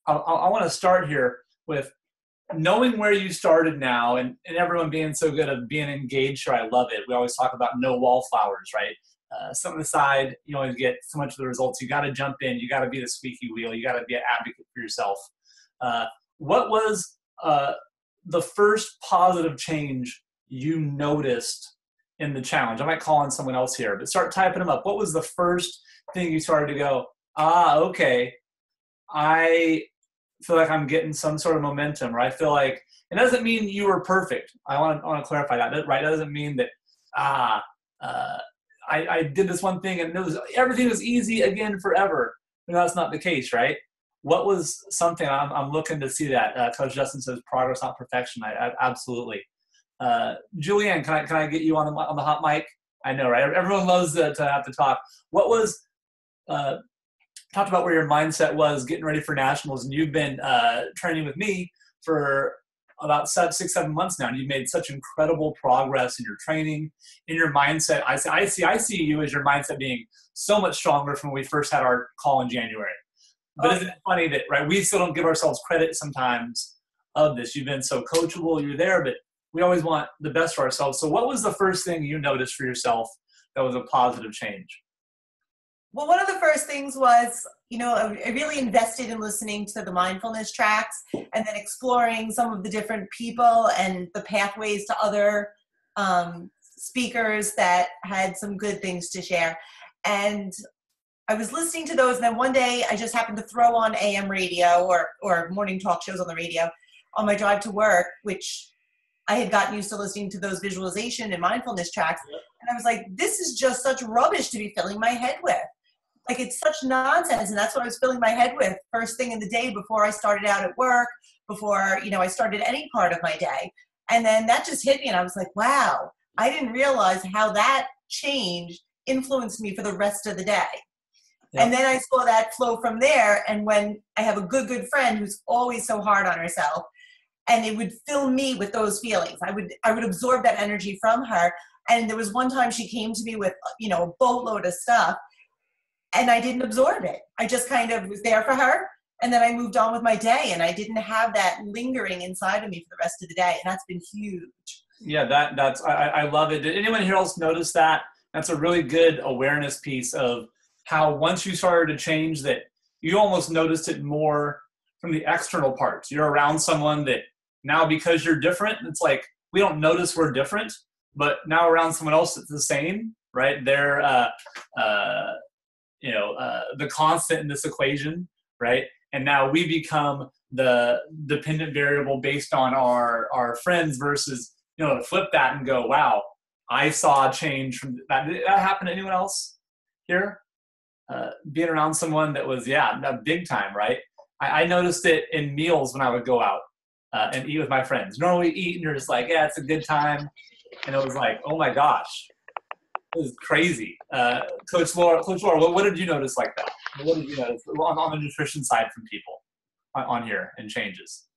I want to start here with knowing where you started now, and everyone being so good at being engaged. Sure, I love it. We always talk about no wallflowers, right? Something aside, you always get so much of the results. You got to jump in. You got to be the squeaky wheel. You got to be an advocate for yourself. What was the first positive change you noticed in the challenge? I might call on someone else here, but start typing them up. What was the first thing you started to go, okay, I feel like I'm getting some sort of momentum, or I feel like, it doesn't mean you were perfect. I want to clarify that, right? That doesn't mean that, I did this one thing and everything was easy again forever. That's not the case, right? What was something, I'm looking to see that. Coach Justin says progress, not perfection. I absolutely. Julianne, can I get you on the hot mic? I know, right? Everyone loves to have to talk. What was, talked about where your mindset was getting ready for nationals, and you've been training with me for about 6-7 months now, and you've made such incredible progress in your training, in your mindset. I see you as your mindset being so much stronger from when we first had our call in January. But isn't it funny that, right, we still don't give ourselves credit sometimes of this? You've been so coachable, you're there, but we always want the best for ourselves. So what was the first thing you noticed for yourself that was a positive change? Well, one of the first things was, I really invested in listening to the mindfulness tracks and then exploring some of the different people and the pathways to other speakers that had some good things to share. And I was listening to those, and then one day I just happened to throw on AM radio or morning talk shows on the radio on my drive to work, which I had gotten used to listening to those visualization and mindfulness tracks. Yep. And I was like, this is just such rubbish to be filling my head with. Like, it's such nonsense. And that's what I was filling my head with first thing in the day before I started out at work, before, I started any part of my day. And then that just hit me, and I was like, wow, I didn't realize how that change influenced me for the rest of the day. Yep. And then I saw that flow from there. And when I have a good friend who's always so hard on herself, and it would fill me with those feelings. I would absorb that energy from her. And there was one time she came to me with, a boatload of stuff, and I didn't absorb it. I just kind of was there for her, and then I moved on with my day, and I didn't have that lingering inside of me for the rest of the day. And that's been huge. Yeah, I love it. Did anyone here else notice that? That's a really good awareness piece of how once you started to change, that you almost noticed it more from the external parts. You're around someone that now, because you're different, it's like we don't notice we're different, but now around someone else that's the same, right? They're the constant in this equation, right? And now we become the dependent variable based on our friends versus, to flip that and go, wow, I saw a change from that. Did that happen to anyone else here? Being around someone that was, big time, right? I noticed it in meals when I would go out and eat with my friends. Normally eat and you're just like, yeah, it's a good time. And it was like, oh my gosh, this is crazy. Coach Laura, what did you notice like that? What did you notice on the nutrition side from people on here and changes?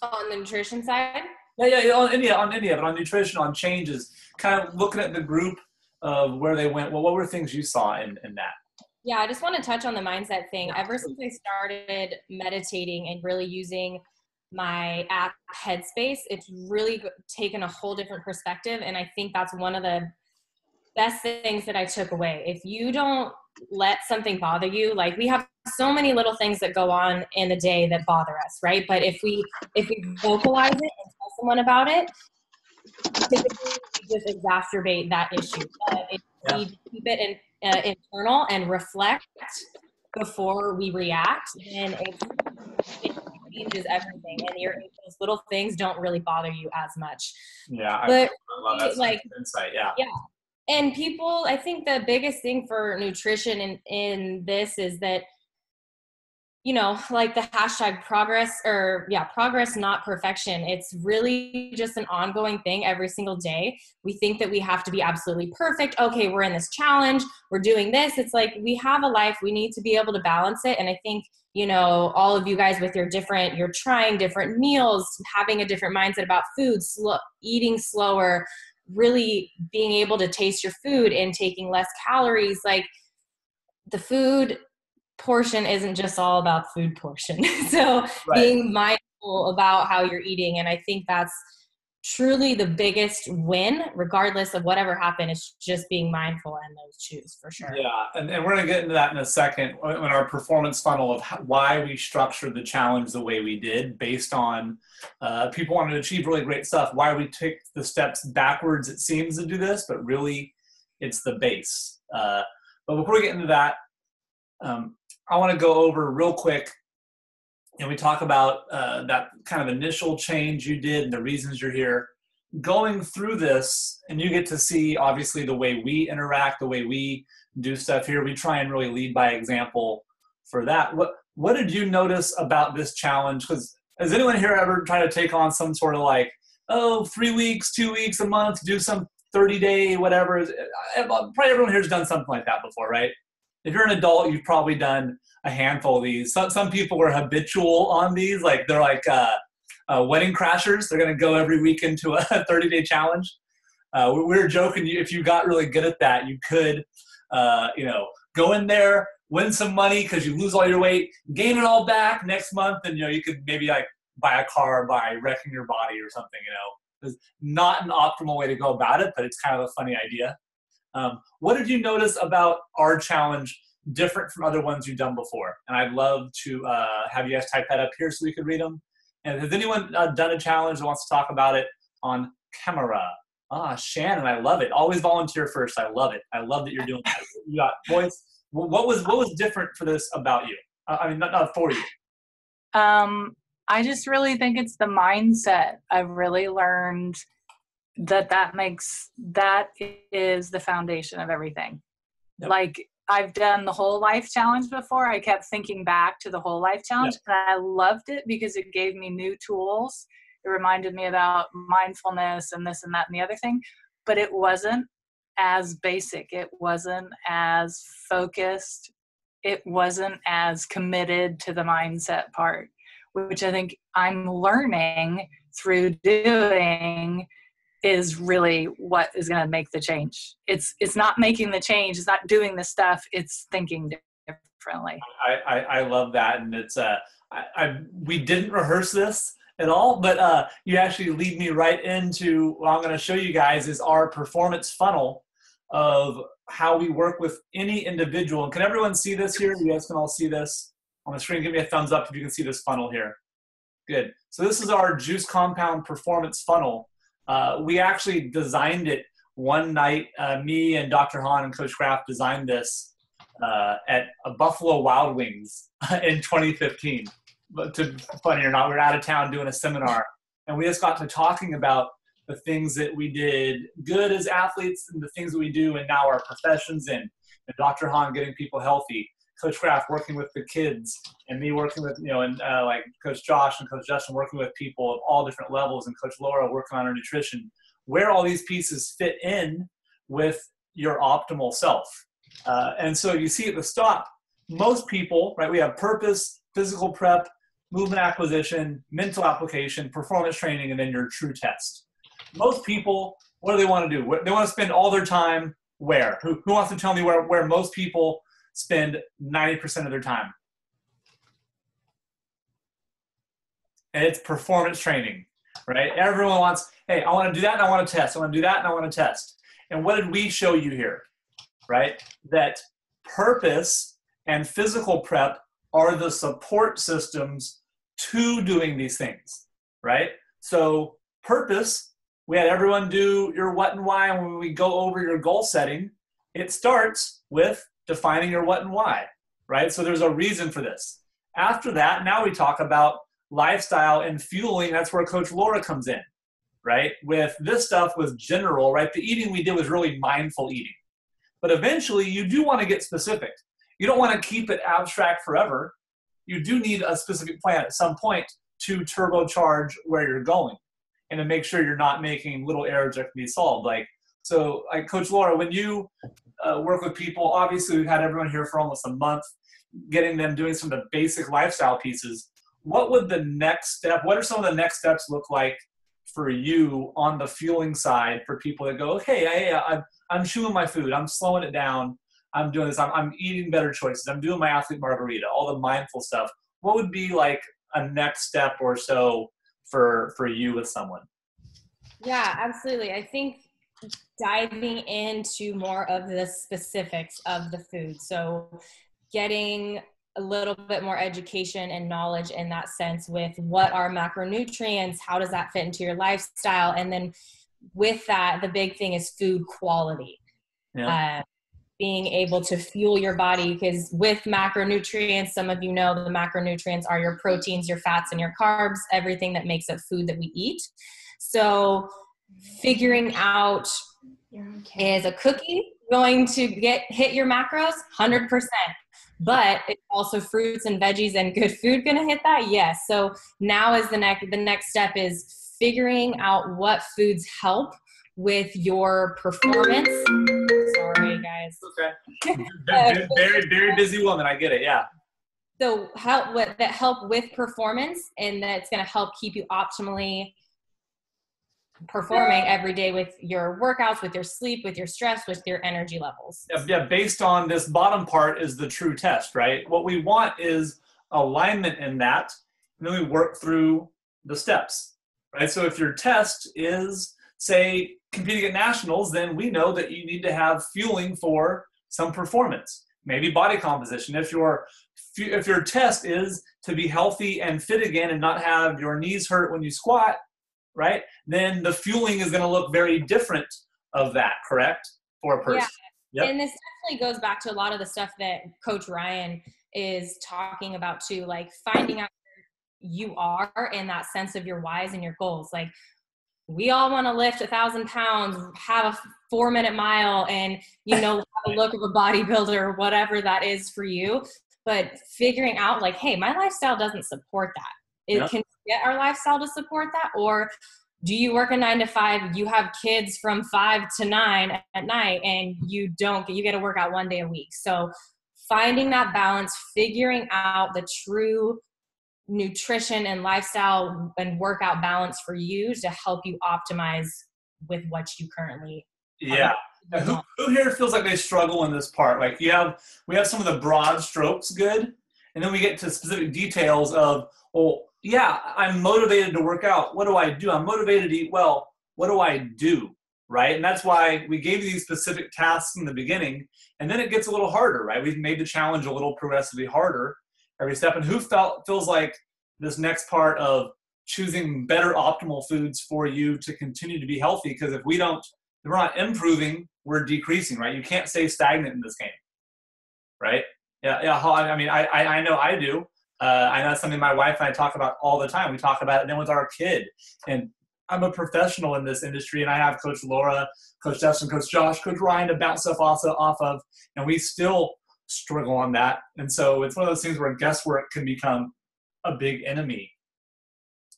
On the nutrition side? Yeah, on any of it, on nutrition, on changes, kind of looking at the group of where they went. Well, what were things you saw in that? Yeah, I just want to touch on the mindset thing. Ever since I started meditating and really using my app Headspace, it's really taken a whole different perspective. And I think that's one of the best things that I took away. If you don't let something bother you, like we have so many little things that go on in the day that bother us, right? But if we vocalize it and tell someone about it, typically we just exacerbate that issue. If we keep it internal and reflect before we react, then it changes everything, and those little things don't really bother you as much. Yeah, but I love that insight. Yeah. And people, I think the biggest thing for nutrition in this is that, like the hashtag progress not perfection. It's really just an ongoing thing every single day. We think that we have to be absolutely perfect. Okay, we're in this challenge, we're doing this. It's like we have a life, we need to be able to balance it. And I think, all of you guys with you're trying different meals, having a different mindset about food, eating slower, really being able to taste your food and taking less calories. Like the food portion isn't just all about food portion. So Right. being mindful about how you're eating. And I think that's truly the biggest win, regardless of whatever happened, is just being mindful in those shoes, for sure. Yeah, and we're going to get into that in a second, in our performance funnel of why we structured the challenge the way we did, based on people wanting to achieve really great stuff, why we take the steps backwards, it seems, to do this, but really it's the base. But before we get into that, I want to go over real quick, and we talk about that kind of initial change you did and the reasons you're here. Going through this, and you get to see, obviously, the way we interact, the way we do stuff here. We try and really lead by example for that. What did you notice about this challenge? Because has anyone here ever tried to take on some sort of like, 3 weeks, 2 weeks, a month, do some 30-day whatever? Probably everyone here has done something like that before, right? If you're an adult, you've probably done a handful of these. Some people are habitual on these, like they're like wedding crashers. They're going to go every week into a 30-day challenge. We were joking, if you got really good at that, you could, go in there, win some money because you lose all your weight, gain it all back next month, and you could maybe like buy a car by wrecking your body or something. It's not an optimal way to go about it, but it's kind of a funny idea. What did you notice about our challenge different from other ones you've done before? And I'd love to have you guys type that up here so we could read them. And has anyone done a challenge that wants to talk about it on camera? Shannon, I love it. Always volunteer first. I love it. I love that you're doing that. You got boys. What was different for this about you? I mean, not for you. I just really think it's the mindset. I've really learned that is the foundation of everything. Yep. Like, I've done the whole life challenge before. I kept thinking back to the whole life challenge, and I loved it because it gave me new tools. It reminded me about mindfulness and this and that and the other thing, but it wasn't as basic. It wasn't as focused. It wasn't as committed to the mindset part, which I think I'm learning through doing is really what is going to make the change. It's not making the change. It's not doing the stuff. It's thinking differently. I love that. And it's, we didn't rehearse this at all, but you actually lead me right into what I'm going to show you guys is our performance funnel of how we work with any individual. And can everyone see this here? You guys can all see this on the screen. Give me a thumbs up if you can see this funnel here. Good. So this is our Juice Compound performance funnel. We actually designed it one night. Me and Dr. Hahn and Coach Kraft designed this at a Buffalo Wild Wings in 2015. But funny or not, we were out of town doing a seminar, and we just got to talking about the things that we did good as athletes and the things that we do and now our professions, and Dr. Hahn getting people healthy, Coach Kraft working with the kids, and me working with, like Coach Josh and Coach Justin working with people of all different levels, and Coach Laura working on her nutrition, where all these pieces fit in with your optimal self. And so you see at the top, most people, right, we have purpose, physical prep, movement acquisition, mental application, performance training, and then your true test. Most people, what do they want to do? They want to spend all their time where? Who wants to tell me where most people spend 90% of their time? And it's performance training, right? Everyone wants, hey, I want to do that and I want to test. I want to do that and I want to test. And what did we show you here, right? That purpose and physical prep are the support systems to doing these things, right? So purpose, we had everyone do your what and why, and when we go over your goal setting, it starts with defining your what and why, right? So there's a reason for this. After that, now we talk about lifestyle and fueling. That's where Coach Laura comes in, right? With this stuff was general, right? The eating we did was really mindful eating. But eventually, you do want to get specific. You don't want to keep it abstract forever. You do need a specific plan at some point to turbocharge where you're going and to make sure you're not making little errors that can be solved. Like Coach Laura, when you work with people, obviously we've had everyone here for almost a month, getting them doing some of the basic lifestyle pieces. What would the next step, what are some of the next steps look like for you on the fueling side for people that go, hey, I'm chewing my food, I'm slowing it down, I'm doing this, I'm eating better choices, I'm doing my athlete margarita, all the mindful stuff. What would be like a next step or so for you with someone? Yeah, absolutely. I think diving into more of the specifics of the food. So getting a little bit more education and knowledge in that sense with what are macronutrients, how does that fit into your lifestyle? And then with that, the big thing is food quality. Yeah. Being able to fuel your body, because with macronutrients, some of you know the macronutrients are your proteins, your fats, and your carbs, everything that makes up food that we eat. So figuring out, is a cookie going to hit your macros? 100%. But it's also fruits and veggies and good food going to hit that? Yes. So now is the next step is figuring out what foods help with your performance. Sorry, guys. Okay. Very, very busy woman. I get it. Yeah. So help with performance, and that's going to help keep you optimally performing every day with your workouts, with your sleep, with your stress, with your energy levels. Yeah, based on this bottom part is the true test, right? What we want is alignment in that, and then we work through the steps, right? So if your test is, say, competing at nationals, then we know that you need to have fueling for some performance, maybe body composition. If your test is to be healthy and fit again and not have your knees hurt when you squat, right? Then the fueling is going to look very different of that, correct? For a person. Yeah. Yep. And this definitely goes back to a lot of the stuff that Coach Ryan is talking about too, like finding out where you are in that sense of your whys and your goals. Like we all want to lift 1,000 pounds, have a 4-minute mile, and, have a look of a bodybuilder or whatever that is for you. But figuring out like, hey, my lifestyle doesn't support that. Can we get our lifestyle to support that? Or do you work a 9 to 5, you have kids from 5 to 9 at night, and you get to work out 1 day a week. So finding that balance, figuring out the true nutrition and lifestyle and workout balance for you to help you optimize with what you currently yeah. Now, who here feels like they struggle in this part? Like we have some of the broad strokes good, and then we get to specific details of, well, yeah, I'm motivated to work out. What do I do? I'm motivated to eat well. What do I do? Right? And that's why we gave you these specific tasks in the beginning, and then it gets a little harder, right? We've made the challenge a little progressively harder every step. And who feels like this next part of choosing better optimal foods for you to continue to be healthy? Because if we're not improving, we're decreasing, right? You can't stay stagnant in this game, right? Yeah. I mean, I know I do. I know that's something my wife and I talk about all the time. We talk about it then with our kid. And I'm a professional in this industry, and I have Coach Laura, Coach Justin, Coach Josh, Coach Ryan to bounce stuff also off of, and we still struggle on that. And so it's one of those things where guesswork can become a big enemy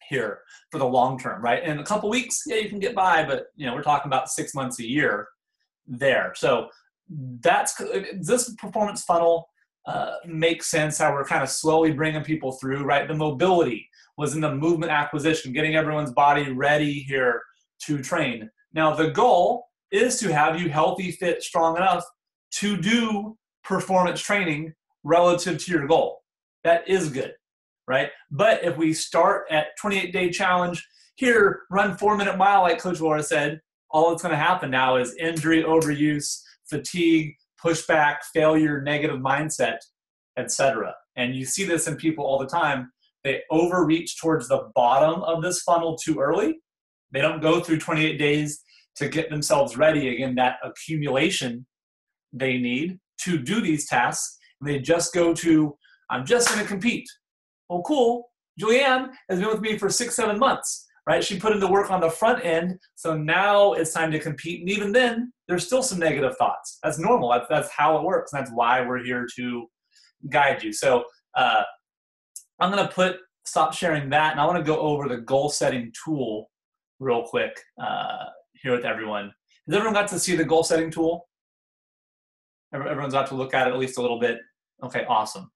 here for the long term, right? In a couple weeks, yeah, you can get by, but we're talking about 6 months a year there. So this performance funnel makes sense how we're kind of slowly bringing people through, right? The mobility was in the movement acquisition, getting everyone's body ready here to train. Now, the goal is to have you healthy, fit, strong enough to do performance training relative to your goal. That is good, right? But if we start at 28-day challenge, here, run 4-minute mile, like Coach Laura said, all that's going to happen now is injury, overuse, fatigue, pushback, failure, negative mindset, etc. And you see this in people all the time. They overreach towards the bottom of this funnel too early. They don't go through 28 days to get themselves ready. Again, that accumulation they need to do these tasks. And they just go to, I'm just going to compete. Well, cool. Julianne has been with me for 6-7 months, right? She put in the work on the front end. So now it's time to compete. And even then, there's still some negative thoughts. That's normal. That's how it works. And that's why we're here to guide you. So I'm going to stop sharing that. And I want to go over the goal setting tool real quick here with everyone. Has everyone got to see the goal setting tool? Everyone's got to look at it at least a little bit. Okay, awesome.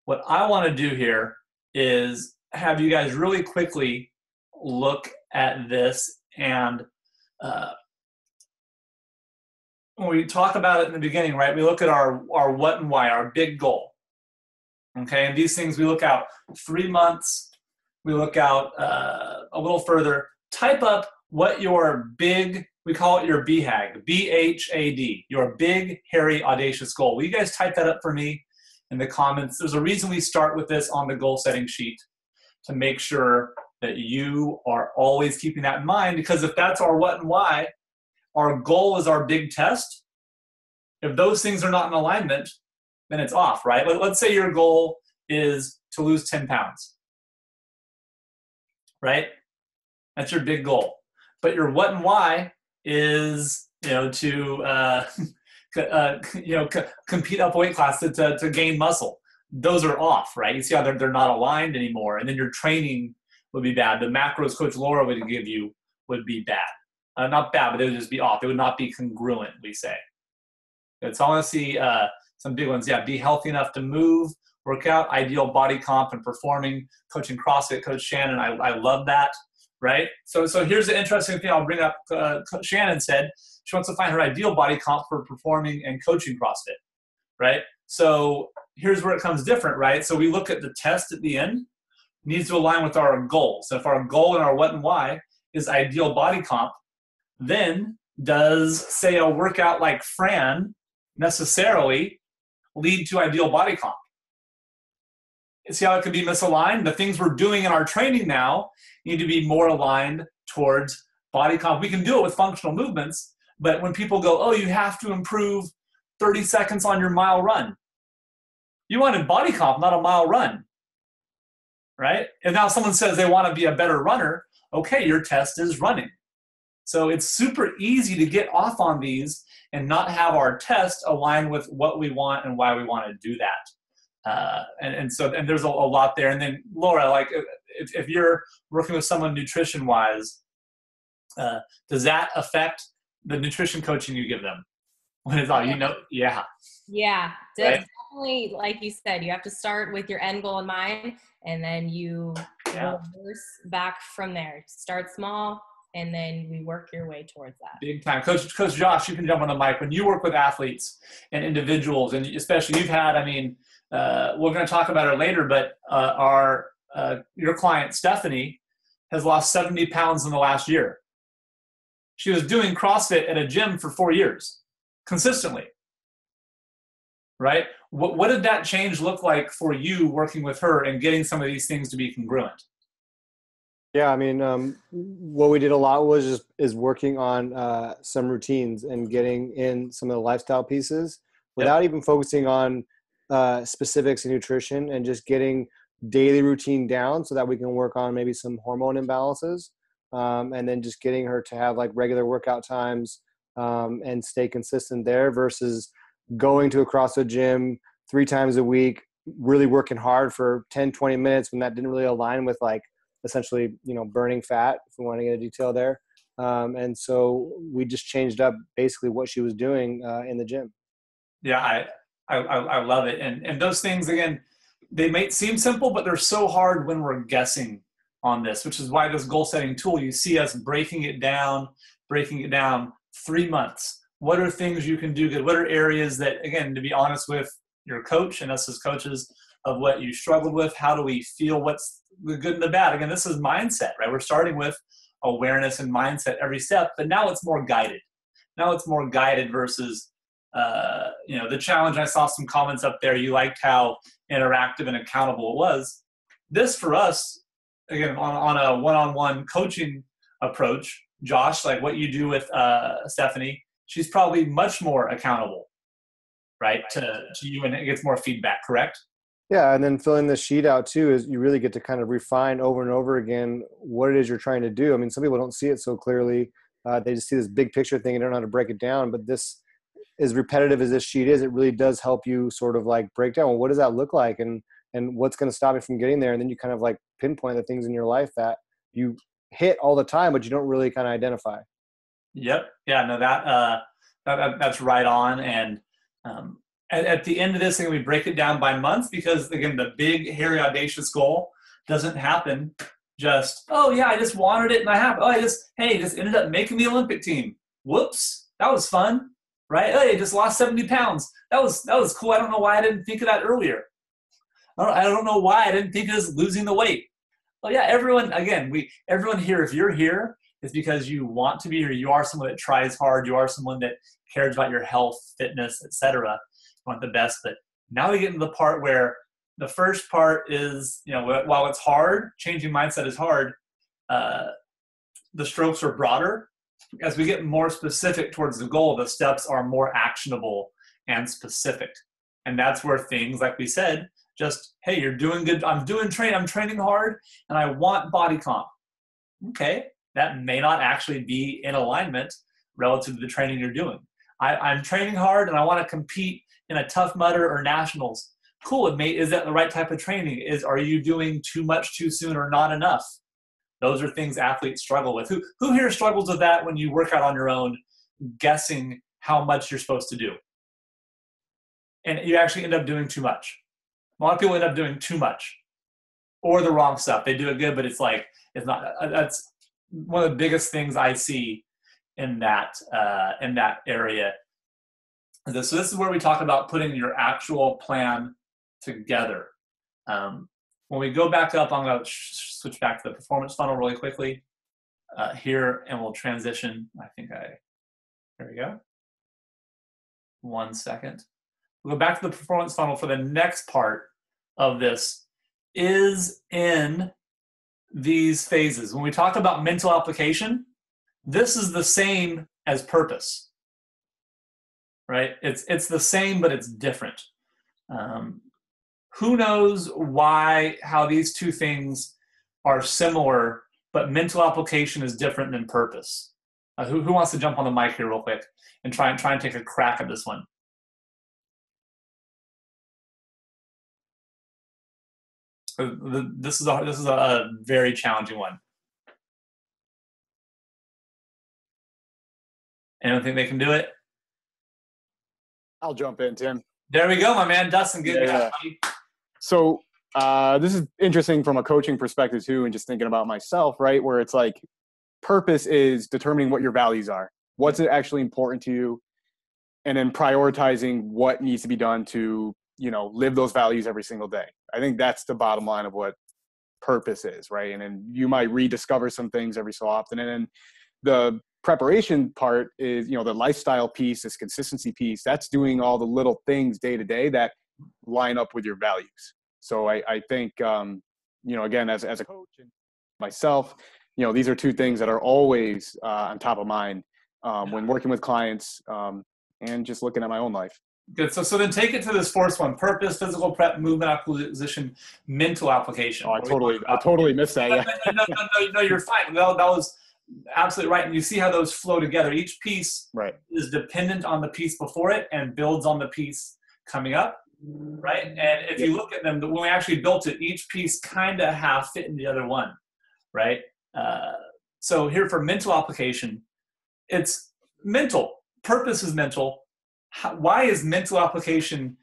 What I want to do here is have you guys really quickly look at this and when we talk about it in the beginning, right, we look at our what and why, our big goal. Okay, and these things we look out 3 months, we look out a little further. Type up what your big, we call it your BHAG, BHAD, your big, hairy, audacious goal. Will you guys type that up for me in the comments? There's a reason we start with this on the goal setting sheet, to make sure that you are always keeping that in mind, because if that's our what and why, our goal is our big test. If those things are not in alignment, then it's off, right? Let's say your goal is to lose 10 pounds, right? That's your big goal. But your what and why is, to compete up weight class to gain muscle. Those are off, right? You see how they're not aligned anymore, and then your training would be bad. The macros Coach Laura would give you would be bad. Not bad, but they would just be off. They would not be congruent, we say. So I want to see some big ones. Yeah, be healthy enough to move, work out, ideal body comp and performing, coaching CrossFit, Coach Shannon. I love that, right? So here's the interesting thing I'll bring up. Shannon said she wants to find her ideal body comp for performing and coaching CrossFit, right? So here's where it comes different, right? So we look at the test at the end, needs to align with our goals. So if our goal and our what and why is ideal body comp, then does, say, a workout like Fran necessarily lead to ideal body comp? See how it could be misaligned? The things we're doing in our training now need to be more aligned towards body comp. We can do it with functional movements, but when people go, oh, you have to improve 30 seconds on your mile run, you wanted body comp, not a mile run, right? And now someone says they want to be a better runner. Okay, your test is running. So it's super easy to get off on these and not have our test align with what we want and why we want to do that. And there's a lot there. And then Laura, like if you're working with someone nutrition-wise, does that affect the nutrition coaching you give them? When it's all, yeah. Yeah, right? Definitely, like you said, you have to start with your end goal in mind, and then you reverse back from there. Start small, and then we work your way towards that. Big time. Coach Josh, you can jump on the mic. When you work with athletes and individuals, and especially you've had, we're going to talk about her later, but your client, Stephanie, has lost 70 pounds in the last year. She was doing CrossFit at a gym for 4 years, consistently, right? What did that change look like for you working with her and getting some of these things to be congruent? Yeah, what we did a lot is working on some routines and getting in some of the lifestyle pieces without even focusing on specifics in nutrition, and just getting daily routine down so that we can work on maybe some hormone imbalances, and then just getting her to have like regular workout times and stay consistent there, versus going to a CrossFit gym 3 times a week, really working hard for 10, 20 minutes when that didn't really align with like essentially, burning fat, if we want to get a detail there. And so we just changed up basically what she was doing in the gym. Yeah, I love it. And those things, again, they may seem simple, but they're so hard when we're guessing on this, which is why this goal setting tool, you see us breaking it down 3 months. What are things you can do good? What are areas that, again, to be honest with your coach and us as coaches, of what you struggled with? How do we feel? What's the good and the bad? Again, this is mindset, right? We're starting with awareness and mindset every step, but now it's more guided. Now it's more guided versus, the challenge. I saw some comments up there. You liked how interactive and accountable it was. This for us, again, on a one-on-one coaching approach, Josh, like what you do with Stephanie, she's probably much more accountable, right, to you, and it gets more feedback, correct? Yeah, and then filling the sheet out too is you really get to kind of refine over and over again what it is you're trying to do. Some people don't see it so clearly. They just see this big picture thing and don't know how to break it down. But this, as repetitive as this sheet is, it really does help you sort of like break down, well, what does that look like, and what's going to stop me from getting there? And then you kind of like pinpoint the things in your life that you hit all the time, but you don't really kind of identify. Yep. Yeah. No, that's right on. And at the end of this thing, we break it down by month, because again, the big, hairy, audacious goal doesn't happen just, oh yeah, I just wanted it and I have, just ended up making the Olympic team. Whoops, that was fun. right? Hey, just lost 70 pounds. That was cool. I don't know why I didn't think of that earlier. I don't know why I didn't think of this losing the weight. Well, yeah, everyone here, if you're here, it's because you want to be here. You are someone that tries hard. You are someone that cares about your health, fitness, etc. You want the best. But now we get into the part where the first part is, while it's hard, changing mindset is hard, the strokes are broader. As we get more specific towards the goal, the steps are more actionable and specific. And that's where things, like we said, just, hey, you're doing good. I'm training hard, and I want body comp. Okay, that may not actually be in alignment relative to the training you're doing. I'm training hard, and I want to compete in a Tough Mudder or nationals. Cool, is that the right type of training? Are you doing too much too soon or not enough? Those are things athletes struggle with. Who here struggles with that when you work out on your own, guessing how much you're supposed to do? And you actually end up doing too much. A lot of people end up doing too much or the wrong stuff. They do it good, but it's not. That's one of the biggest things I see in that area. So this is where we talk about putting your actual plan together. When we go back up, I'm going to switch back to the performance funnel really quickly here, and we'll transition. There we go. 1 second. We'll go back to the performance funnel for the next part of this is in these phases. When we talk about mental application, this is the same as purpose, right? It's the same, but it's different. Who knows how these two things are similar, but mental application is different than purpose? Who wants to jump on the mic here real quick and try and take a crack at this one? This is a very challenging one. Anyone think they can do it? I'll jump in, Tim. There we go, my man. Dustin, good. Yeah. So this is interesting from a coaching perspective too, and just thinking about myself, right? Where it's like purpose is determining what your values are. What's actually important to you? And then prioritizing what needs to be done to, live those values every single day. I think that's the bottom line of what purpose is, right? And then you might rediscover some things every so often. And then the preparation part is, the lifestyle piece, this consistency piece, that's doing all the little things day to day that line up with your values. So I think, again, as a coach and myself, these are two things that are always on top of mind when working with clients and just looking at my own life. Good. So then take it to this fourth one: purpose, physical prep, movement acquisition, mental application. Oh, I totally missed that. Yeah. No, you're fine. That was absolutely right. And you see how those flow together. Each piece is dependent on the piece before it and builds on the piece coming up, right? And if you look at them, when we actually built it, each piece kind of half fit in the other one, right? So here for mental application, it's mental. Purpose is mental. Why is mental application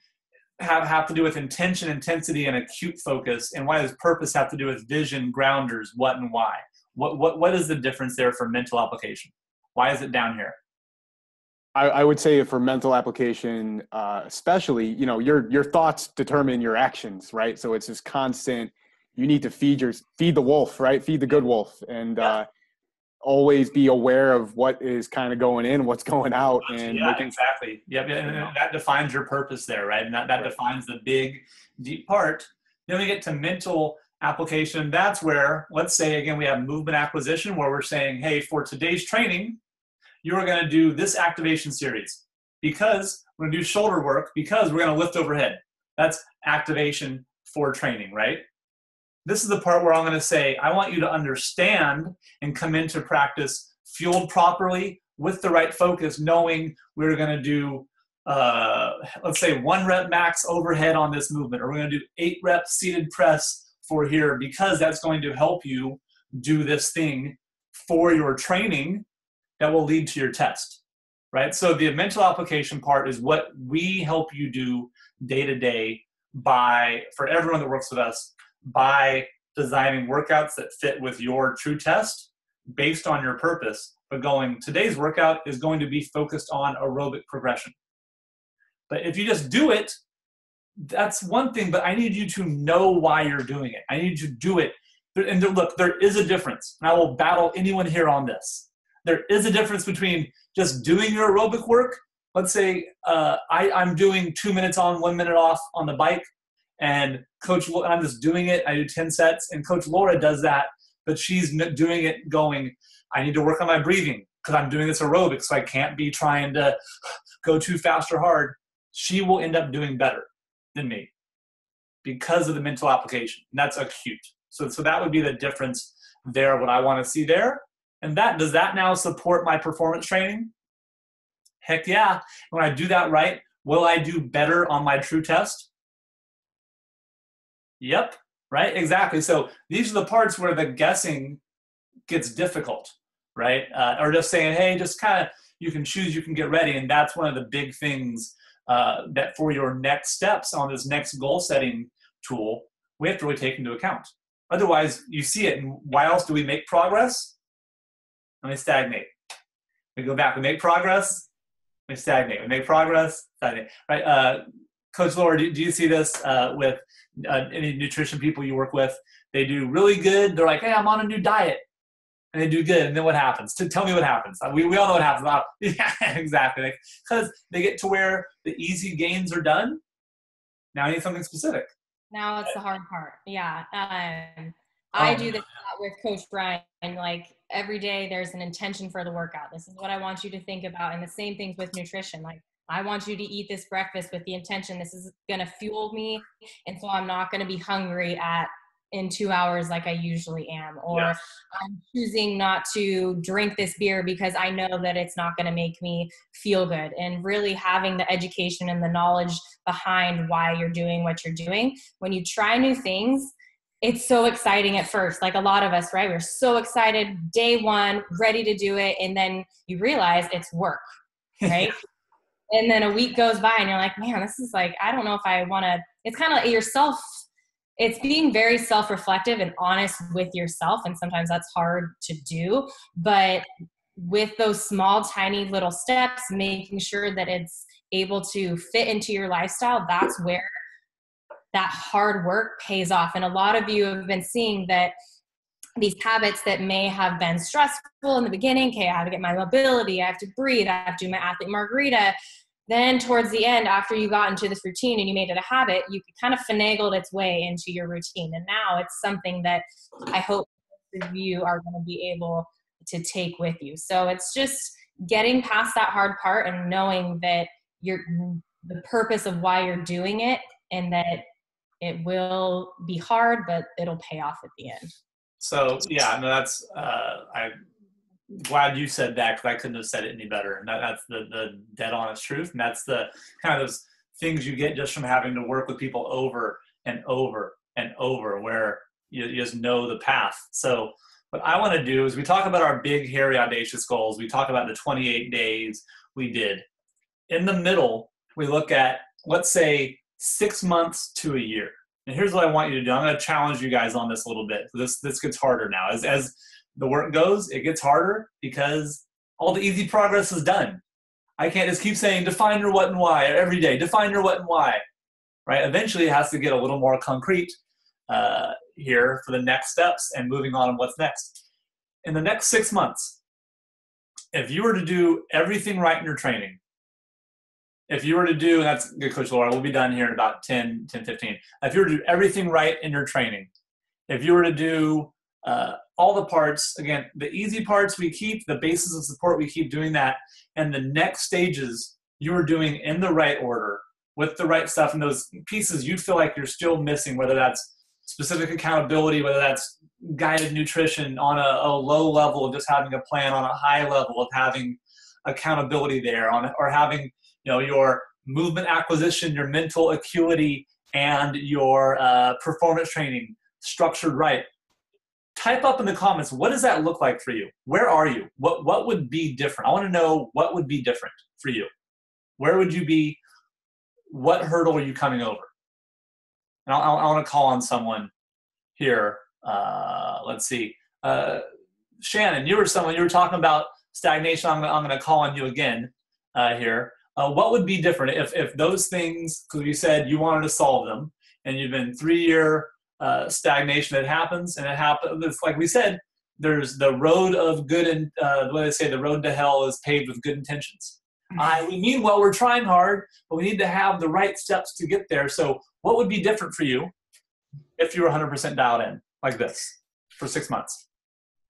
have to do with intention, intensity, and acute focus? And why does purpose have to do with vision, grounders, what and why? What is the difference there for mental application? Why is it down here? I would say for mental application, especially, your thoughts determine your actions, right? So it's this constant, you need to feed the wolf, right? Feed the good wolf. And always be aware of what is kind of going in, what's going out. And exactly. Yep. And that defines your purpose there, right? And that defines the big, deep part. Then we get to mental application. That's where, let's say, again, we have movement acquisition, where we're saying, hey, for today's training, you're going to do this activation series because we're going to do shoulder work because we're going to lift overhead. That's activation for training, right? This is the part where I'm going to say, I want you to understand and come into practice fueled properly with the right focus, knowing we're going to do, let's say 1 rep max overhead on this movement, or we're going to do 8 reps seated press for here, because that's going to help you do this thing for your training that will lead to your test, right? So the mental application part is what we help you do day to day for everyone that works with us, by designing workouts that fit with your true test based on your purpose. but going, today's workout is going to be focused on aerobic progression. But if you just do it, that's one thing, but I need you to know why you're doing it. I need you to do it. And look, there is a difference, and I will battle anyone here on this. There is a difference between just doing your aerobic work. Let's say I'm doing 2 minutes on, 1 minute off on the bike, and I'm just doing it. I do 10 sets, and Coach Laura does that, but she's doing it going, I need to work on my breathing because I'm doing this aerobic, so I can't be trying to go too fast or hard. She will end up doing better than me because of the mental application. And that's acute. So that would be the difference there, what I want to see there. And does that now support my performance training? Heck yeah. When I do that right, will I do better on my true test? Yep, right, exactly. So these are the parts where the guessing gets difficult, right? Or just saying, hey, just kind of, you can choose, you can get ready. And that's one of the big things that for your next steps on this next goal setting tool, we have to really take into account. Otherwise, you see it, and why else do we make progress? And we stagnate. We go back, we make progress, we stagnate. We make progress, stagnate. Right? Coach Laura, do you see this with any nutrition people you work with? They do really good. They're like, hey, I'm on a new diet. And they do good. And then what happens? Tell me what happens. We all know what happens. Yeah, exactly. Because they get to where the easy gains are done. Now I need something specific. Now it's the hard part. Yeah. I do this a lot with Coach Brian. Like every day there's an intention for the workout. This is what I want you to think about. And the same things with nutrition. Like I want you to eat this breakfast with the intention this is going to fuel me. And so I'm not going to be hungry in 2 hours like I usually am. Or yes. I'm choosing not to drink this beer because I know that it's not going to make me feel good. And really having the education and the knowledge behind why you're doing what you're doing. When you try new things, it's so exciting at first. Like a lot of us, right? We're so excited day one, ready to do it. And then you realize it's work, right? And then a week goes by and you're like, man, this is like, I don't know if I want to, it's kind of like yourself. It's being very self-reflective and honest with yourself. And sometimes that's hard to do, but with those small, tiny little steps, making sure that it's able to fit into your lifestyle, that's where that hard work pays off. And a lot of you have been seeing that these habits that may have been stressful in the beginning, okay, I have to get my mobility, I have to breathe, I have to do my athlete margarita. Then towards the end, after you got into this routine and you made it a habit, you kind of finagled its way into your routine. And now it's something that I hope you are going to be able to take with you. So it's just getting past that hard part and knowing that the purpose of why you're doing it, and that it will be hard, but it'll pay off at the end. So yeah, no, that's I'm glad you said that, because I couldn't have said it any better. And that's the dead honest truth. And that's the kind of those things you get just from having to work with people over and over and over, where you just know the path. So what I want to do is we talk about our big, hairy, audacious goals. We talk about the 28 days we did. In the middle, we look at, let's say, 6 months to a year. And here's what I want you to do. I'm going to challenge you guys on this a little bit. This gets harder now. As the work goes, it gets harder because all the easy progress is done. I can't just keep saying, define your what and why every day. Define your what and why, right? Eventually, it has to get a little more concrete here for the next steps and moving on what's next. In the next 6 months, if you were to do everything right in your training, if you were to do, and that's good, Coach Laura, we'll be done here in about 10, 15. If you were to do everything right in your training, if you were to do all the parts, again, the easy parts we keep, the basis of support, we keep doing that. And the next stages you are doing in the right order with the right stuff, and those pieces you feel like you're still missing, whether that's specific accountability, whether that's guided nutrition on a low level of just having a plan, on a high level of having accountability there, or having your movement acquisition, your mental acuity, and your performance training structured right. Type up in the comments, what does that look like for you? Where are you? What would be different? I want to know what would be different for you. Where would you be? What hurdle are you coming over? And I want to call on someone here. Let's see. Shannon, you were talking about stagnation, I'm going to call on you again here. What would be different if those things, because you said you wanted to solve them, and you've been 3-year stagnation that happens, and it happens, like we said, there's the road of good, and the way they say the road to hell is paved with good intentions. We mean well, we're trying hard, but we need to have the right steps to get there. So what would be different for you if you were 100% dialed in like this for 6 months?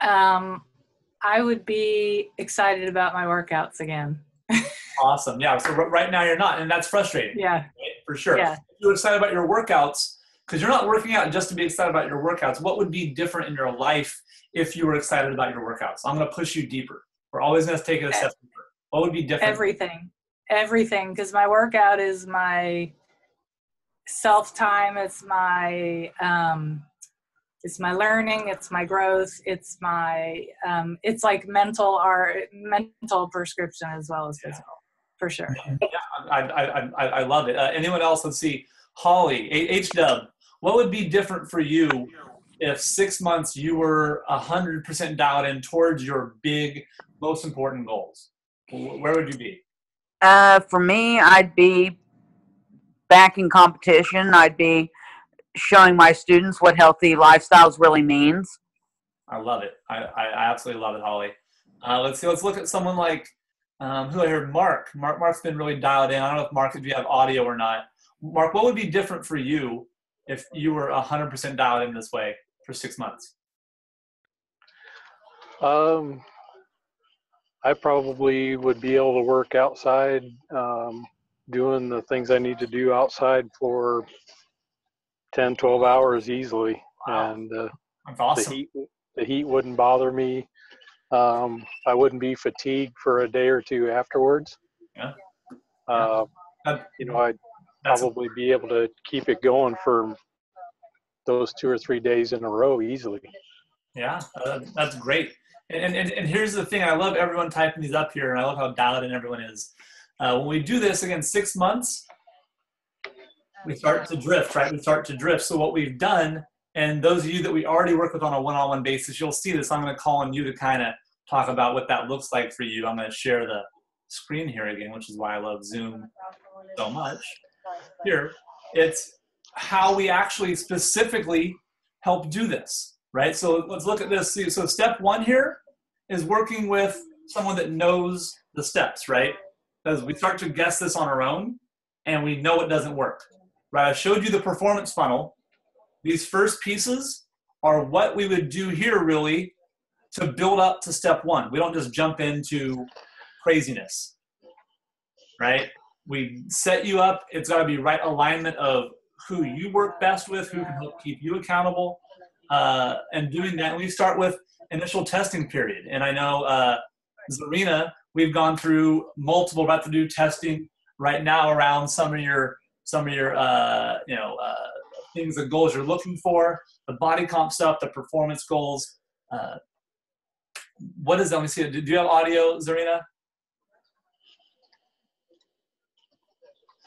I would be excited about my workouts again. Awesome. Yeah. So right now you're not, and that's frustrating. Yeah. Right? For sure. Yeah. If you're excited about your workouts, because you're not working out just to be excited about your workouts. What would be different in your life if you were excited about your workouts? I'm going to push you deeper. We're always going to take it a step deeper. What would be different? Everything. Because my workout is my self-time. It's my learning. It's my growth. It's my, it's like mental prescription as well as physical, for sure. Yeah, I love it. Anyone else? Let's see. Holly, H-Dub, what would be different for you if 6 months you were 100% dialed in towards your big, most important goals? Where would you be? For me, I'd be back in competition. I'd be showing my students what healthy lifestyles really means. I love it. I absolutely love it, Holly. Let's see. Let's look at someone like who I heard, Mark. Mark's been really dialed in. I don't know if Mark, if you have audio or not. Mark, what would be different for you if you were 100% dialed in this way for 6 months? I probably would be able to work outside, doing the things I need to do outside for 10, 12 hours easily. Wow. And That's awesome. the heat wouldn't bother me. I wouldn't be fatigued for a day or two afterwards. Yeah. I'd probably be able to keep it going for those 2 or 3 days in a row easily. Yeah, that's great. And here's the thing. I love everyone typing these up here, and I love how dialed in everyone is. When we do this, again, 6 months, we start to drift, right? We start to drift. So what we've done, and those of you that we already work with on a one-on-one basis, you'll see this. I'm going to call on you to kind of talk about what that looks like for you. I'm going to share the screen here again, which is why I love Zoom so much. Here, it's how we actually specifically help do this, right? So let's look at this. So step 1 here is working with someone that knows the steps, right? Because we start to guess this on our own, and we know it doesn't work, right? I showed you the performance funnel. These first pieces are what we would do here really to build up to step 1. We don't just jump into craziness, right? We set you up. It's got to be right alignment of who you work best with, who can help keep you accountable, and doing that. We start with initial testing period. And I know Zarina, we've gone through multiple, about to do testing right now around some of your things, the goals you're looking for, the body comp stuff, the performance goals. What is that? Let me see. Do you have audio, Zarina?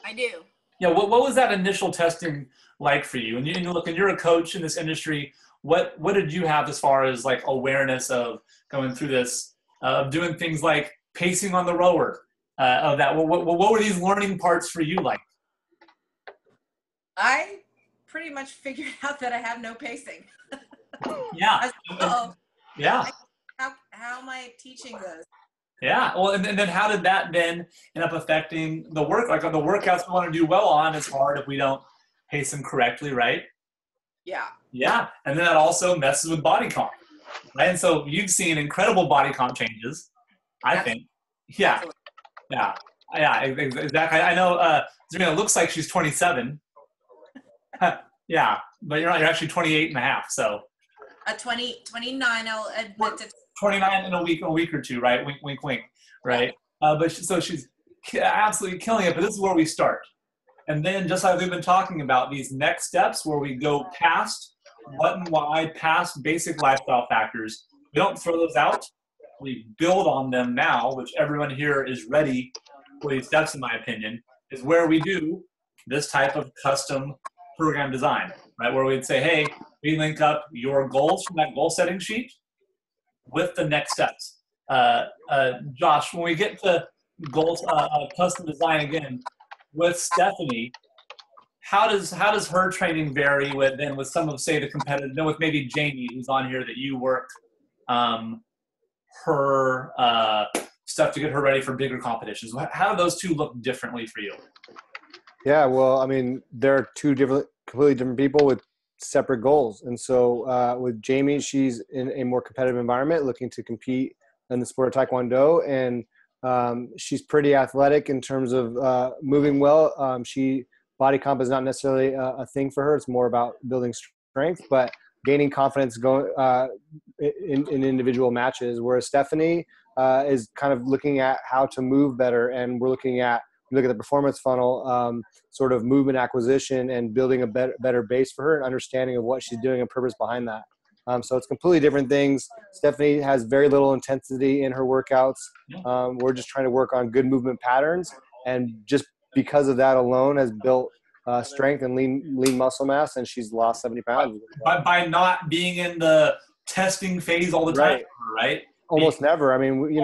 I do. Yeah. What was that initial testing like for you? And you're a coach in this industry. What did you have as far as like awareness of going through this, of doing things like pacing on the rower, of that? What were these learning parts for you like? I pretty much figured out that I have no pacing. Yeah. Yeah. How am I teaching this? Yeah. Well, and then how did that then end up affecting the work? Like the workouts we want to do well on is hard if we don't pace them correctly, right? Yeah. Yeah. And then that also messes with body comp, right? And so you've seen incredible body comp changes, I think. Yeah. Yeah. Yeah, exactly. I know Zarina looks like she's 27. Yeah, but you're not. You're actually 28 and a half. So 29. I'll admit to 29 in a week or two, right? Wink, wink, wink, right? But she's absolutely killing it. But this is where we start, and then just like we've been talking about, these next steps where we go past what and why, past basic lifestyle factors. We don't throw those out. We build on them now, which everyone here is ready for these steps, in my opinion, is where we do this type of custom program design, right? Where we'd say, hey, we link up your goals from that goal setting sheet with the next steps. Josh, when we get to goals, custom design again, with Stephanie, how does her training vary with some of, say, the competitive, with maybe Jamie, who's on here, that you work her stuff to get her ready for bigger competitions? How do those two look differently for you? Yeah, well, I mean, they're completely different people with separate goals. And so with Jamie, she's in a more competitive environment, looking to compete in the sport of Taekwondo. And she's pretty athletic in terms of moving well. Body comp is not necessarily a thing for her. It's more about building strength, but gaining confidence in individual matches. Whereas Stephanie is kind of looking at how to move better. And we look at the performance funnel, sort of movement acquisition and building a better base for her and understanding of what she's doing and purpose behind that. So it's completely different things. Stephanie has very little intensity in her workouts. We're just trying to work on good movement patterns, and just because of that alone has built strength and lean muscle mass, and she's lost 70 pounds. By not being in the testing phase all the time, right? Almost never. I mean,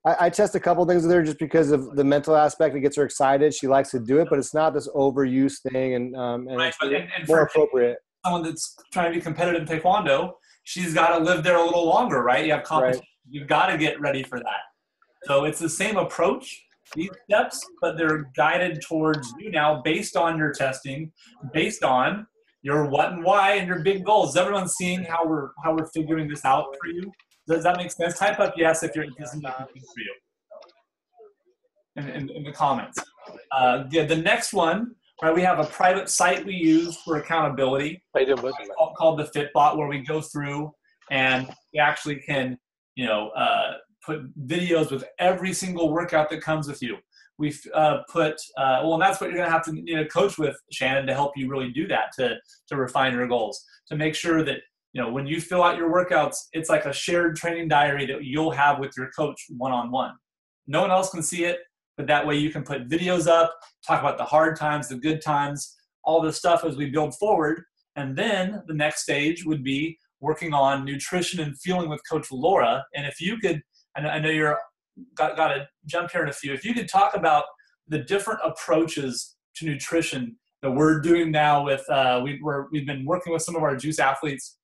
I test a couple things with her just because of the mental aspect. It gets her excited. She likes to do it, but it's not this overuse thing, and it's more appropriate. Someone that's trying to be competitive in Taekwondo, she's got to live there a little longer, right? You have competition. Right. You've got to get ready for that. So it's the same approach, these steps, but they're guided towards you now based on your testing, based on your what and why and your big goals. Is everyone seeing how we're figuring this out for you? Does that make sense? Type up yes if this is making sense for you in the comments. The next one, right? We have a private site we use for accountability called the Fitbot, where we go through and we actually can, put videos with every single workout that comes with you. We've and that's what you're going to have to coach with, Shannon, to help you really do that, to refine your goals, to make sure that, when you fill out your workouts, it's like a shared training diary that you'll have with your coach one-on-one. No one else can see it, but that way you can put videos up, talk about the hard times, the good times, all this stuff as we build forward. And then the next stage would be working on nutrition and fueling with Coach Laura. And if you could, I know you're got to jump here in a few, if you could talk about the different approaches to nutrition that we're doing now with, we've been working with some of our juice athletes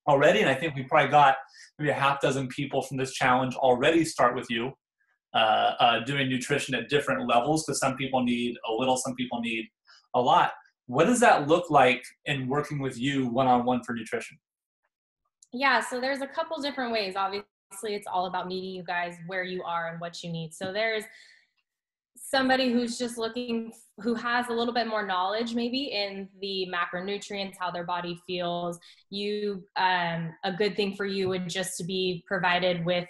already, and I think we probably got maybe a half dozen people from this challenge already start with you doing nutrition at different levels, because some people need a little, some people need a lot. What does that look like in working with you one-on-one for nutrition? Yeah, so there's a couple different ways. Obviously, it's all about meeting you guys where you are and what you need. So there's somebody who's just who has a little bit more knowledge maybe in the macronutrients, how their body feels. A good thing for you would just to be provided with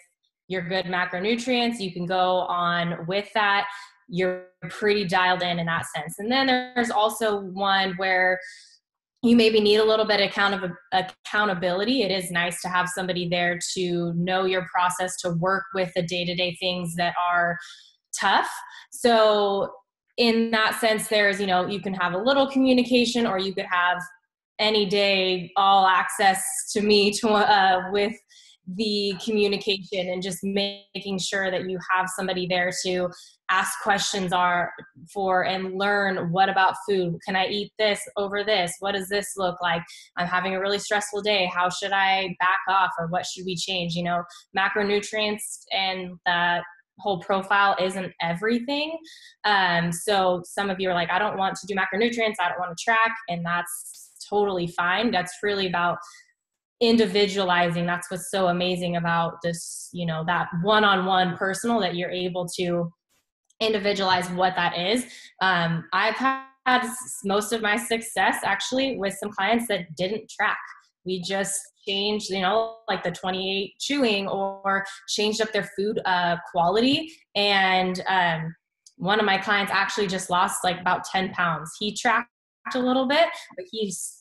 your good macronutrients. You can go on with that. You're pretty dialed in that sense. And then there's also one where you maybe need a little bit of accountability. It is nice to have somebody there to know your process, to work with the day-to-day things that are tough. So in that sense, there's, you can have a little communication, or you could have any day all access to me with the communication, and just making sure that you have somebody there to ask questions and learn, what about food? Can I eat this over this? What does this look like? I'm having a really stressful day. How should I back off, or what should we change? Macronutrients and that whole profile isn't everything. So some of you are like, I don't want to do macronutrients. I don't want to track. And that's totally fine. That's really about individualizing. That's what's so amazing about this, that one-on-one personal, that you're able to individualize what that is. I've had most of my success actually with some clients that didn't track. We just changed, like the 28 chewing, or changed up their food quality. And one of my clients actually just lost like about 10 pounds. He tracked a little bit, but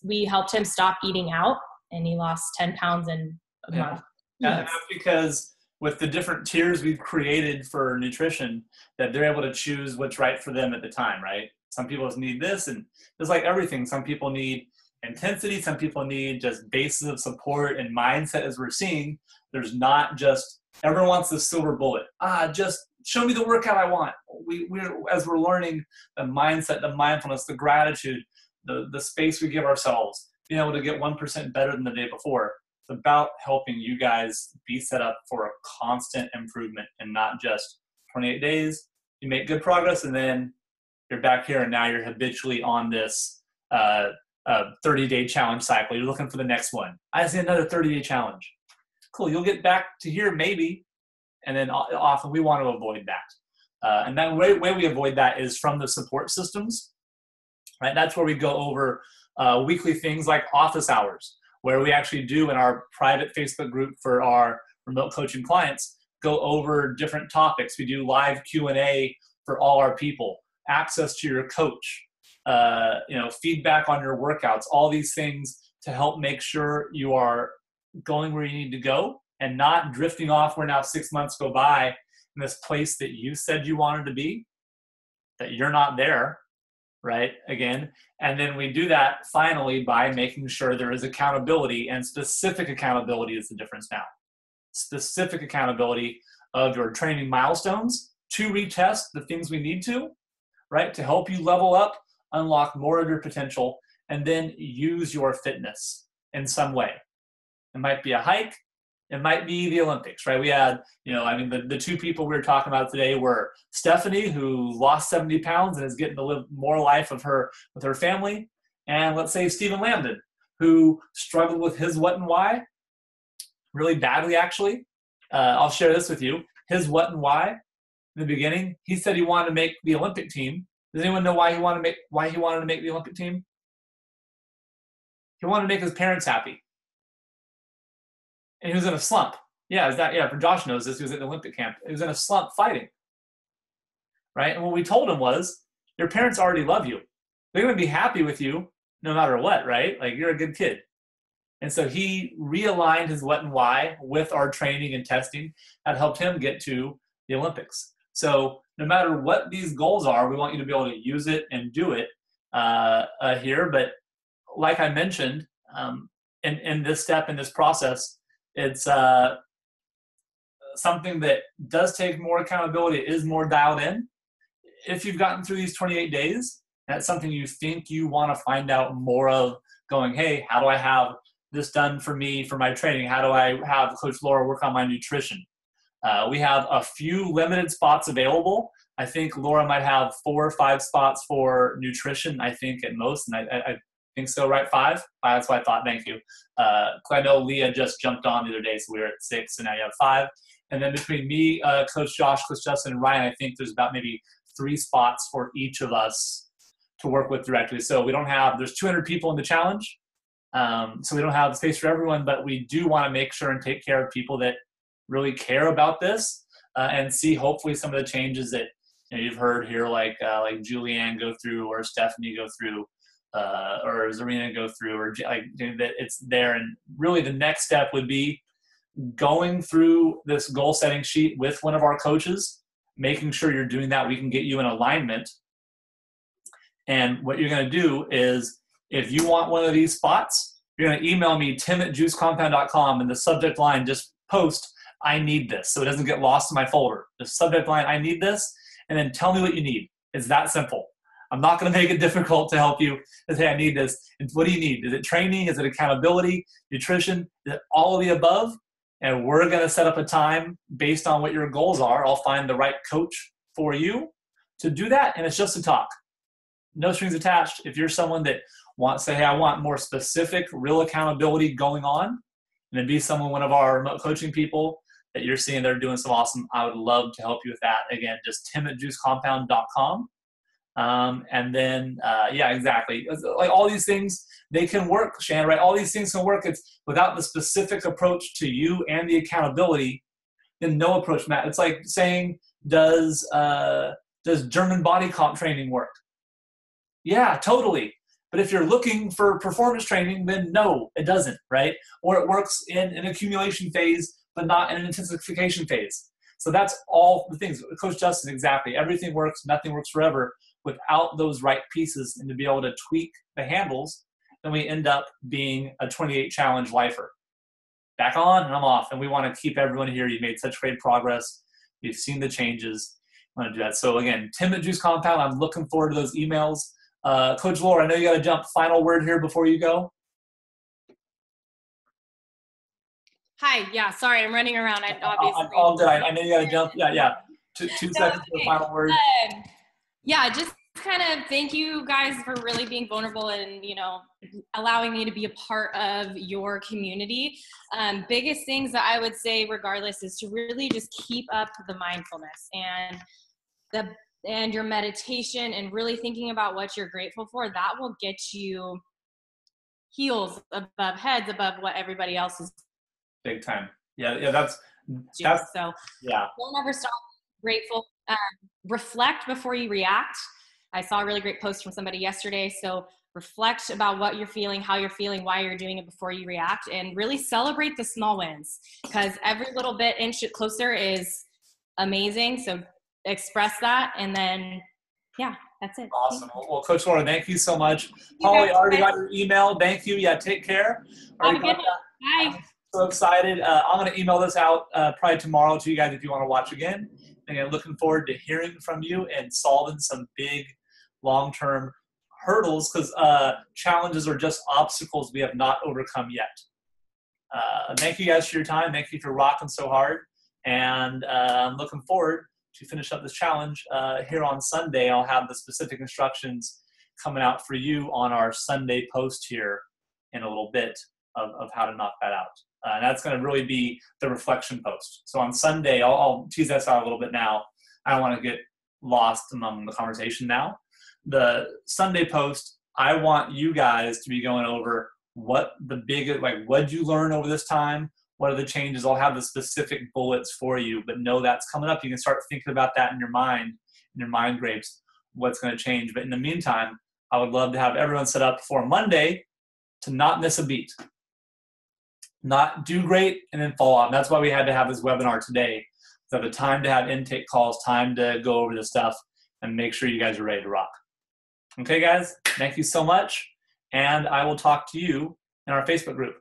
we helped him stop eating out, and he lost 10 pounds in a month. Yeah, and that's because with the different tiers we've created for nutrition, that they're able to choose what's right for them at the time, right? Some people just need this, and just like everything, some people need, intensity. Some people need just bases of support and mindset, as we're seeing. There's not just, everyone wants the silver bullet. Just show me the workout I want. As we're learning the mindset, the mindfulness, the gratitude, the space we give ourselves, being able to get 1% better than the day before. It's about helping you guys be set up for a constant improvement and not just 28 days. You make good progress and then you're back here and now you're habitually on this 30-day challenge cycle. You're looking for the next one. I see another 30-day challenge. Cool, you'll get back to here maybe, and then often we want to avoid that. And that way we avoid that is from the support systems, right? That's where we go over weekly things like office hours, where we actually do in our private Facebook group for our remote coaching clients, go over different topics. We do live Q&A for all our people, access to your coach, feedback on your workouts, all these things to help make sure you are going where you need to go and not drifting off where now 6 months go by in this place that you said you wanted to be, that you're not there, right? Again, and then we do that finally by making sure there is accountability, and specific accountability is the difference now. Specific accountability of your training milestones to retest the things we need to, right? To help you level up, unlock more of your potential, and then use your fitness in some way. It might be a hike. It might be the Olympics, right? We had, the two people we were talking about today were Stephanie, who lost 70 pounds and is getting to live more life with her family. And let's say Stephen Landon, who struggled with his what and why really badly, actually. I'll share this with you. His what and why in the beginning, he said he wanted to make the Olympic team. Does anyone know why he wanted to make the Olympic team? He wanted to make his parents happy. And he was in a slump. For Josh knows this, he was at the Olympic camp. He was in a slump fighting, right? And what we told him was, your parents already love you. They're going to be happy with you no matter what, right? Like, you're a good kid. And so he realigned his what and why with our training and testing that helped him get to the Olympics. So no matter what these goals are, we want you to be able to use it and do it here. But like I mentioned, in this step, in this process, it's something that does take more accountability, is more dialed in. If you've gotten through these 28 days, that's something you think you want to find out more of, going, hey, how do I have this done for me, for my training? How do I have Coach Laura work on my nutrition? We have a few limited spots available. I think Laura might have 4 or 5 spots for nutrition, I think, at most. And I think so, right? 5? That's what I thought. Thank you. I know Leah just jumped on the other day, so we were at 6, and now you have 5. And then between me, Coach Josh, Coach Justin, and Ryan, I think there's about maybe 3 spots for each of us to work with directly. So there's 200 people in the challenge. So we don't have space for everyone, but we do want to make sure and take care of people that really care about this, and see hopefully some of the changes that you've heard here, like Julianne go through, or Stephanie go through, or Zarina go through, or that it's there. And really the next step would be going through this goal setting sheet with one of our coaches, making sure you're doing that. We can get you in alignment. And what you're going to do is, if you want one of these spots, you're going to email me, tim@juicecompound.com, and the subject line, just post, I need this, so it doesn't get lost in my folder. The subject line, I need this, and then tell me what you need. It's that simple. I'm not going to make it difficult to help you. Just, hey, I need this. And what do you need? Is it training? Is it accountability? Nutrition? Is it all of the above? And we're going to set up a time based on what your goals are. I'll find the right coach for you to do that, and it's just a talk. No strings attached. If you're someone that wants to say, hey, I want more specific, real accountability going on, and then be one of our remote coaching people that you're seeing they're doing some awesome, I would love to help you with that. Again, just tim@juicecompound.com. And then, exactly. Like, all these things, they can work, Shannon, right? All these things can work. It's without the specific approach to you and the accountability, then no approach, Matt. It's like saying, does German body comp training work? Yeah, totally. But if you're looking for performance training, then no, it doesn't, right? Or it works in an accumulation phase, but not in an intensification phase. So that's all the things. Coach Justin, exactly. Everything works, nothing works forever without those right pieces, and to be able to tweak the handles then we end up being a 28 challenge lifer. Back on and I'm off. And we want to keep everyone here. You've made such great progress. You've seen the changes. I want to do that. So again, Tim at Juice Compound, I'm looking forward to those emails. Coach Laura, I know you got to jump. Final word here before you go. Hi. Yeah. Sorry, I'm running around. I obviously. All good. I know you got to jump. Yeah. Two seconds for the final word. Yeah. Just kind of thank you guys for really being vulnerable and, allowing me to be a part of your community. Biggest things that I would say regardless is to really just keep up the mindfulness and your meditation and really thinking about what you're grateful for. That will get you heels above heads above what everybody else is. Big time. Yeah. That's so. Yeah. Don't ever stop being grateful. Reflect before you react. I saw a really great post from somebody yesterday. So reflect about what you're feeling, how you're feeling, why you're doing it before you react, and really celebrate the small wins, because every little bit inch it closer is amazing. So express that, and then, yeah, that's it. Awesome. Well, Coach Laura, thank you so much. Holly, already got your email. Thank you. Yeah, take care. Have a good one. Bye. I'm so excited. I'm going to email this out probably tomorrow to you guys if you want to watch again. And I'm looking forward to hearing from you and solving some big long-term hurdles, because challenges are just obstacles we have not overcome yet. Thank you guys for your time. Thank you for rocking so hard. And I'm looking forward to finish up this challenge here on Sunday. I'll have the specific instructions coming out for you on our Sunday post here in a little bit of how to knock that out. And that's going to really be the reflection post. So on Sunday, I'll tease that out a little bit now. I don't want to get lost among the conversation now. The Sunday post, I want you guys to be going over what the big, what'd you learn over this time? What are the changes? I'll have the specific bullets for you, but know that's coming up. You can start thinking about that in your mind grapes, what's going to change. But in the meantime, I would love to have everyone set up for Monday to not miss a beat. Not do great and then fall off. And that's why we had to have this webinar today. So the time to have intake calls, time to go over this stuff and make sure you guys are ready to rock. Okay, guys, thank you so much. And I will talk to you in our Facebook group.